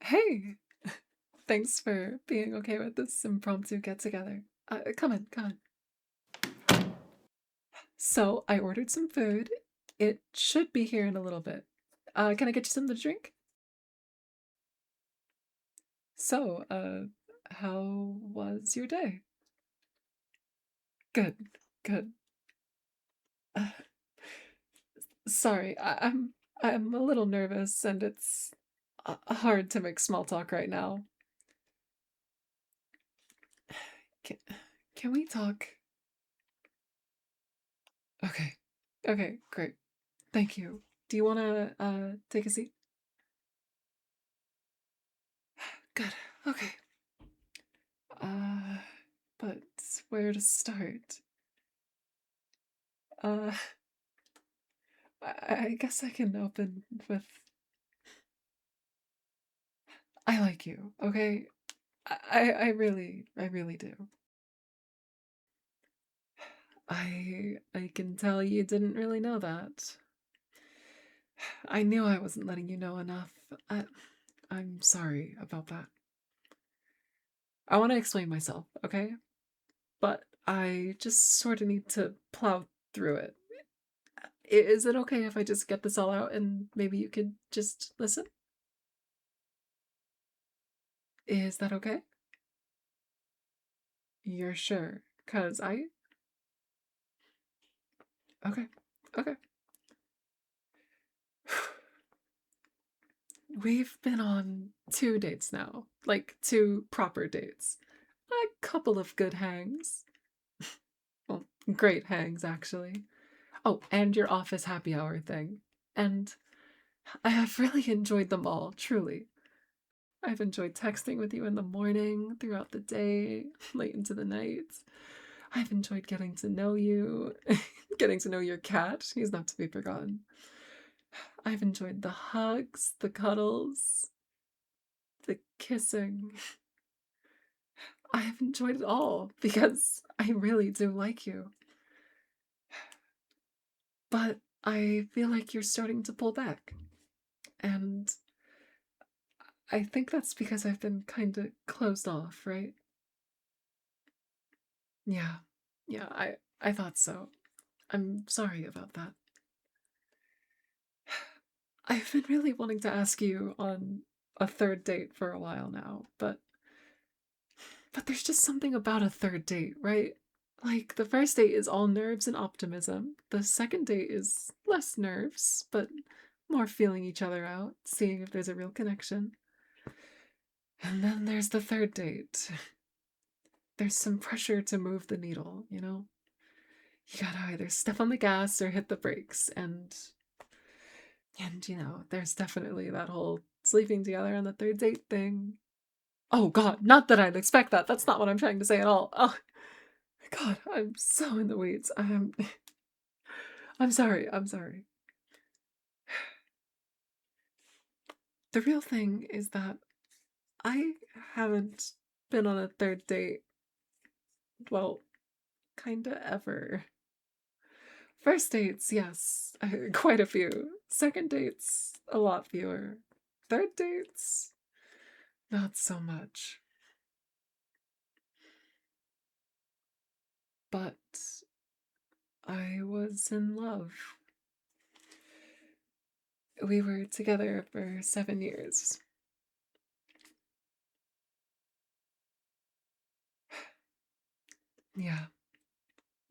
Hey, thanks for being okay with this impromptu get together. Come in, come in. So, I ordered some food. It should be here in a little bit. Can I get you something to drink? So, how was your day? Good, good. Uh, sorry, I'm a little nervous and it's hard to make small talk right now. Can, can we talk? Okay, okay, great. Thank you. Do you want to take a seat? Good. Okay. Uh, but where to start? Uh, I guess I can open with I like you, okay? I really do. I can tell you didn't really know that. I knew I wasn't letting you know enough. I'm sorry about that. I want to explain myself, okay? But I just sort of need to plow through it. Is it okay if I just get this all out and maybe you could just listen? Is that okay? You're sure? Cause I okay. Okay. We've been on 2 dates now. Like 2 proper dates. A couple of good hangs. Well, great hangs actually. Oh, and your office happy hour thing. And I have really enjoyed them all, truly. I've enjoyed texting with you in the morning, throughout the day, late into the night. I've enjoyed getting to know you, getting to know your cat. He's not to be forgotten. I've enjoyed the hugs, the cuddles, the kissing. I have enjoyed it all because I really do like you. But I feel like you're starting to pull back. And I think that's because I've been kind of closed off, right? Yeah. Yeah, I thought so. I'm sorry about that. I've been really wanting to ask you on a third date for a while now, but there's just something about a third date, right? Like the first date is all nerves and optimism. The second date is less nerves, but more feeling each other out, seeing if there's a real connection. And then there's the third date. There's some pressure to move the needle, you know? You gotta either step on the gas or hit the brakes, and you know, there's definitely that whole sleeping together on the third date thing. Oh god, not that I'd expect that. That's not what I'm trying to say at all. Oh god, I'm so in the weeds. I'm sorry. I'm sorry. The real thing is that I haven't been on a third date, well, kinda ever. First dates, yes, quite a few. Second dates, a lot fewer. Third dates, not so much. But I was in love. We were together for 7 years. Yeah,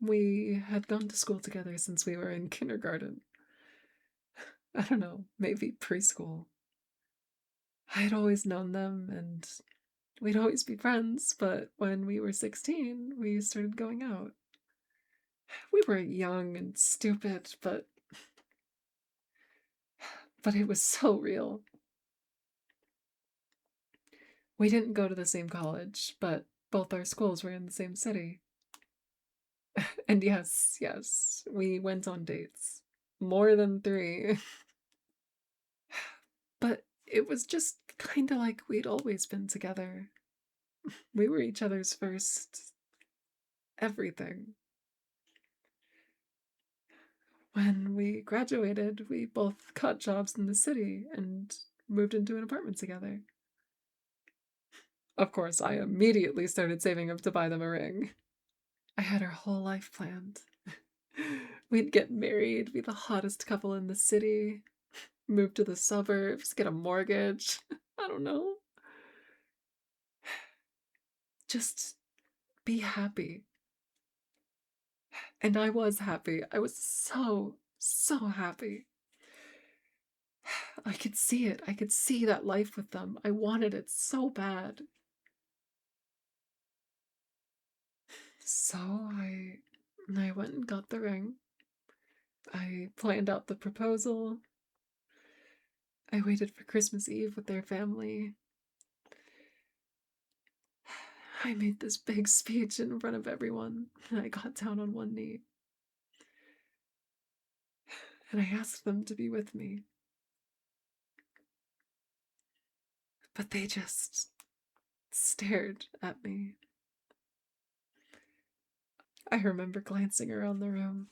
we had gone to school together since we were in kindergarten. I don't know, maybe preschool. I had always known them and we'd always be friends, but when we were 16, we started going out. We were young and stupid, but it was so real. We didn't go to the same college, but both our schools were in the same city. And yes, yes, we went on dates. More than 3. But it was just kind of like we'd always been together. We were each other's first everything. When we graduated, we both got jobs in the city and moved into an apartment together. Of course, I immediately started saving up to buy them a ring. I had our whole life planned. We'd get married, be the hottest couple in the city, move to the suburbs, get a mortgage. I don't know. Just be happy. And I was happy. I was so, so happy. I could see it. I could see that life with them. I wanted it so bad. So I went and got the ring. I planned out the proposal. I waited for Christmas Eve with their family. I made this big speech in front of everyone, and I got down on one knee. And I asked them to be with me. But they just stared at me. I remember glancing around the room.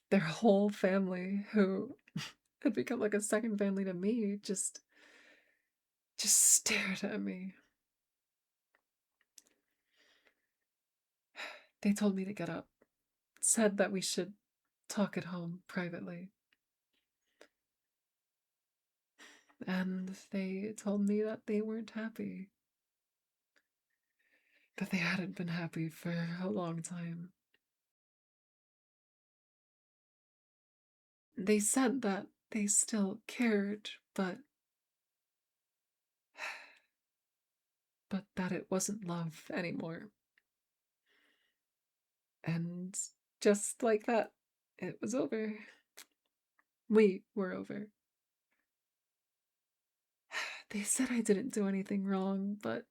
Their whole family, who had become like a second family to me, just stared at me. They told me to get up, said that we should talk at home privately. And they told me that they weren't happy. That they hadn't been happy for a long time. They said that they still cared, but that it wasn't love anymore. And just like that, it was over. We were over. They said I didn't do anything wrong, but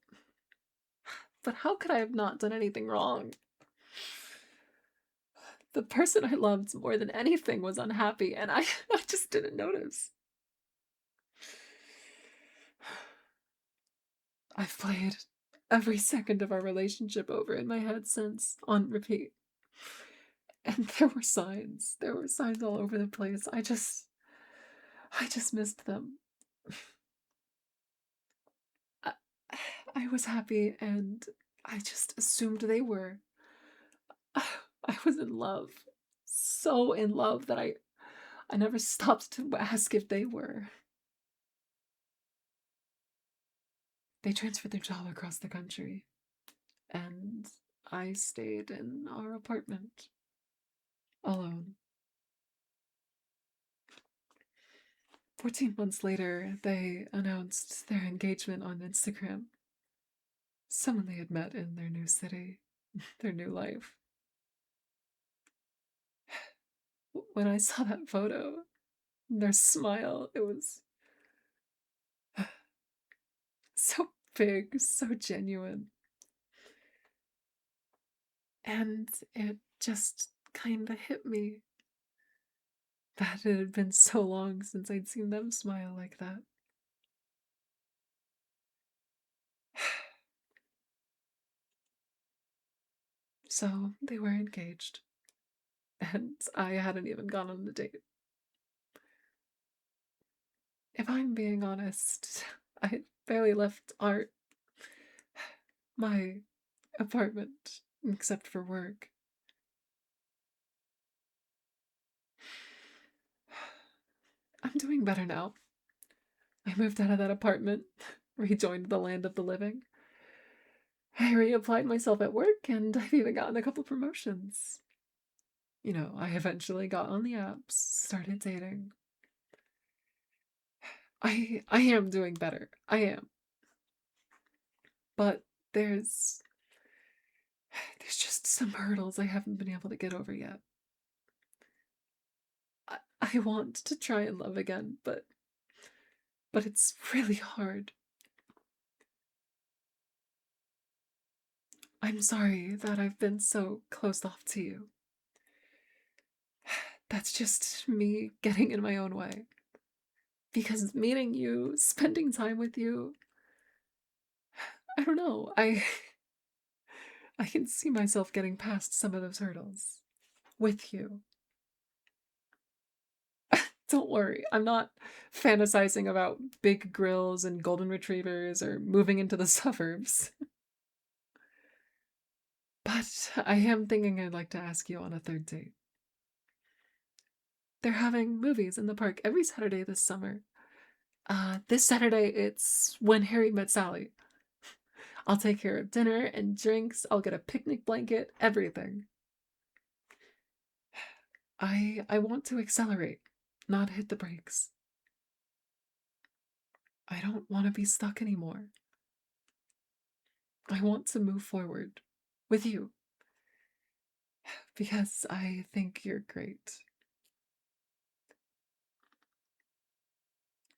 how could I have not done anything wrong? The person I loved more than anything was unhappy, and I just didn't notice. I've played every second of our relationship over in my head since, on repeat. And there were signs. There were signs all over the place. I just missed them. I, I was happy, and I just assumed they were. I was in love. So in love that I never stopped to ask if they were. They transferred their job across the country, and I stayed in our apartment alone. 14 months later, they announced their engagement on Instagram. Someone they had met in their new city, their new life. When I saw that photo, their smile, it was so big, so genuine. And it just kind of hit me that it had been so long since I'd seen them smile like that. So they were engaged, and I hadn't even gone on the date. If I'm being honest, I barely left my apartment, except for work. I'm doing better now. I moved out of that apartment, rejoined the land of the living. I reapplied myself at work, and I've even gotten a couple promotions. I eventually got on the apps, started dating. I am doing better. I am. But there's just some hurdles I haven't been able to get over yet. I want to try and love again, but it's really hard. I'm sorry that I've been so closed off to you. That's just me getting in my own way. Because meeting you, spending time with you, I don't know, I can see myself getting past some of those hurdles with you. Don't worry, I'm not fantasizing about big grills and golden retrievers or moving into the suburbs. But I am thinking I'd like to ask you on a third date. They're having movies in the park every Saturday this summer. This Saturday it's When Harry Met Sally. I'll take care of dinner and drinks. I'll get a picnic blanket, everything. I want to accelerate, not hit the brakes. I don't want to be stuck anymore. I want to move forward with you because I think you're great.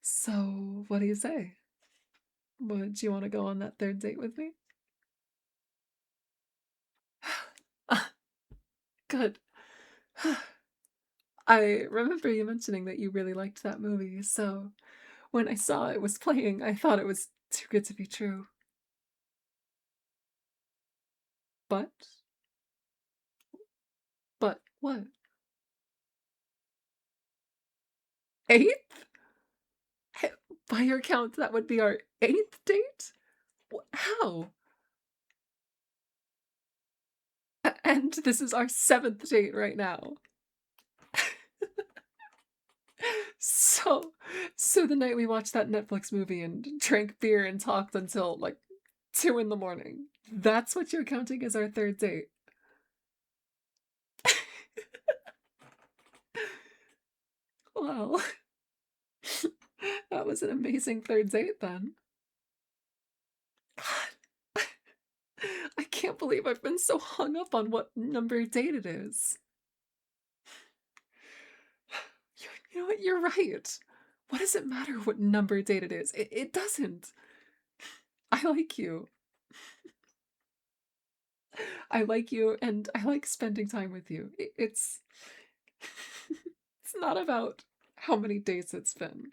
So, what do you say? Would you want to go on that third date with me? Ah, good. I remember you mentioning that you really liked that movie, so when I saw it was playing, I thought it was too good to be true. But, but what? Eighth? By your count, that would be our eighth date? How? And this is our seventh date right now. So, so the night we watched that Netflix movie and drank beer and talked until like 2 in the morning. That's what you're counting as our third date. Well, that was an amazing third date then. God, I can't believe I've been so hung up on what number date it is. You know what? You're right. What does it matter what number date it is? It doesn't. I like you. I like you and I like spending time with you. It's it's not about how many dates it's been.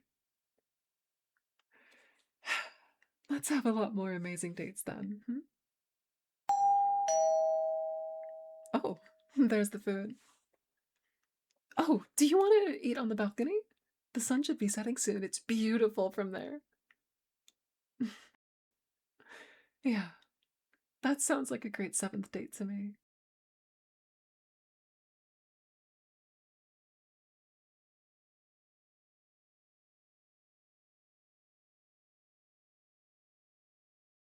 Let's have a lot more amazing dates then. Hmm? Oh, there's the food. Oh, do you want to eat on the balcony? The sun should be setting soon. It's beautiful from there. Yeah, that sounds like a great seventh date to me.